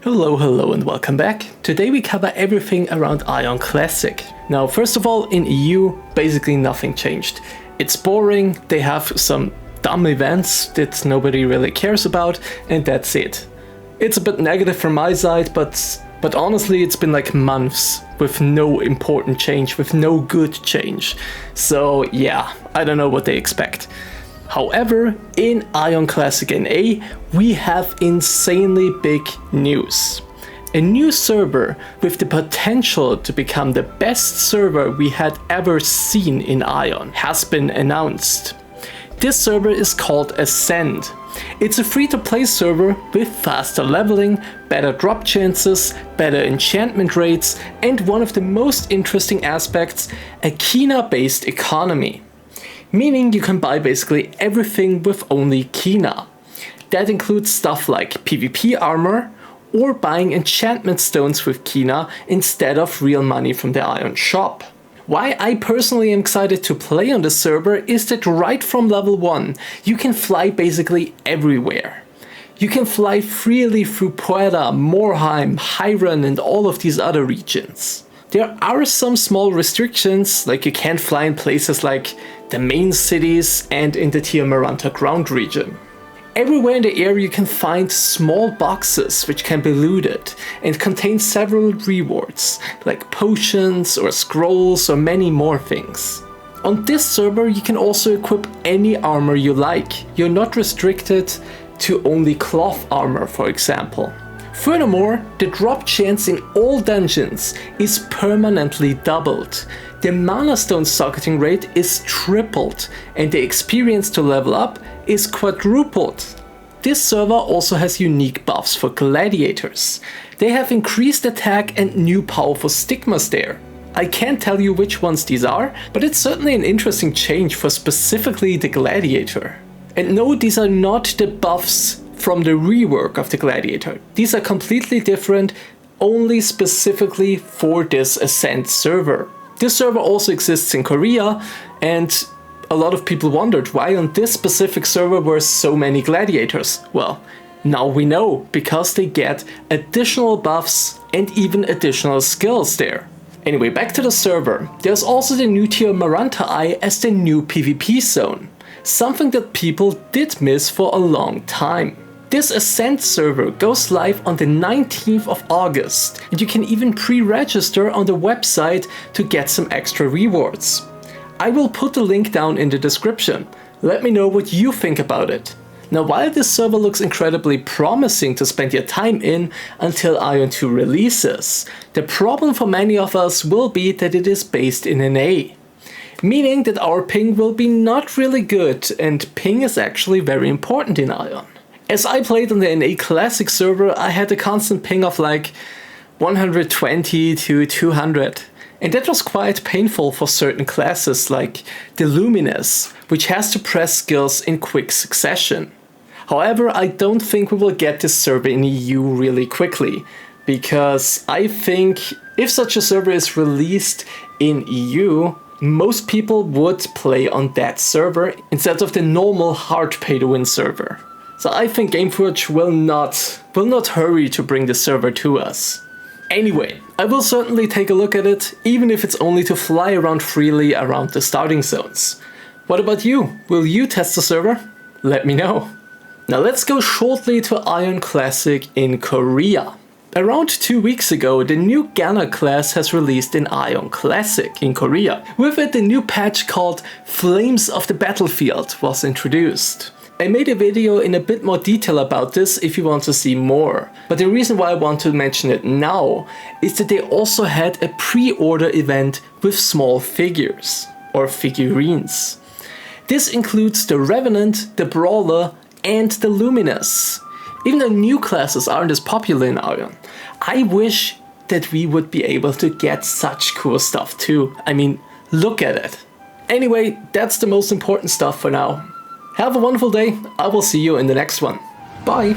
Hello and welcome back. Today we cover everything around Aion Classic. Now first of all, in EU basically nothing changed. It's boring, they have some dumb events that nobody really cares about, and that's it. It's a bit negative from my side, but honestly it's been like months with no important change, with no good change. So yeah, I don't know what they expect. However, in Aion Classic NA, we have insanely big news. A new server with the potential to become the best server we had ever seen in Aion has been announced. This server is called Ascend. It's a free-to-play server with faster leveling, better drop chances, better enchantment rates, and one of the most interesting aspects, a Kina-based economy. Meaning you can buy basically everything with only Kina. That includes stuff like PvP armor or buying enchantment stones with Kina instead of real money from the Aion shop. Why I personally am excited to play on this server is that right from level 1 you can fly basically everywhere. You can fly freely through Puerta, Morheim, Hiron and all of these other regions. There are some small restrictions, like you can't fly in places like the main cities and in the Maranta ground region. Everywhere in the area you can find small boxes which can be looted and contain several rewards, like potions or scrolls or many more things. On this server you can also equip any armor you like. You're not restricted to only cloth armor, for example. Furthermore, the drop chance in all dungeons is permanently doubled. The mana stone socketing rate is tripled and the experience to level up is quadrupled. This server also has unique buffs for gladiators. They have increased attack and new powerful stigmas there. I can't tell you which ones these are, but it's certainly an interesting change for specifically the gladiator. And no, these are not the buffs from the rework of the gladiator. These are completely different, only specifically for this Ascent server. This server also exists in Korea, and a lot of people wondered why on this specific server were so many gladiators. Well, now we know, because they get additional buffs and even additional skills there. Anyway, back to the server. There's also the new Maranta Eye as the new PvP zone. Something that people did miss for a long time. This Ascent server goes live on the 19th of August, and you can even pre-register on the website to get some extra rewards. I will put the link down in the description. Let me know what you think about it. Now, while this server looks incredibly promising to spend your time in until Aion 2 releases, the problem for many of us will be that it is based in NA. Meaning that our ping will be not really good, and ping is actually very important in Aion. As I played on the NA Classic server, I had a constant ping of like 120 to 200. And that was quite painful for certain classes like the Luminous, which has to press skills in quick succession. However, I don't think we will get this server in EU really quickly, because I think if such a server is released in EU, most people would play on that server instead of the normal hard pay-to-win server. So I think Gameforge will not hurry to bring the server to us. Anyway, I will certainly take a look at it, even if it's only to fly around freely around the starting zones. What about you? Will you test the server? Let me know. Now let's go shortly to Aion Classic in Korea. Around 2 weeks ago, the new Gunner class has released in Aion Classic in Korea. With it, the new patch called Flames of the Battlefield was introduced. I made a video in a bit more detail about this if you want to see more. But the reason why I want to mention it now is that they also had a pre-order event with small figures, or figurines. This includes the Revenant, the Brawler, and the Luminous. Even though new classes aren't as popular in Aion, I wish that we would be able to get such cool stuff too. I mean, look at it. Anyway, that's the most important stuff for now. Have a wonderful day. I will see you in the next one. Bye.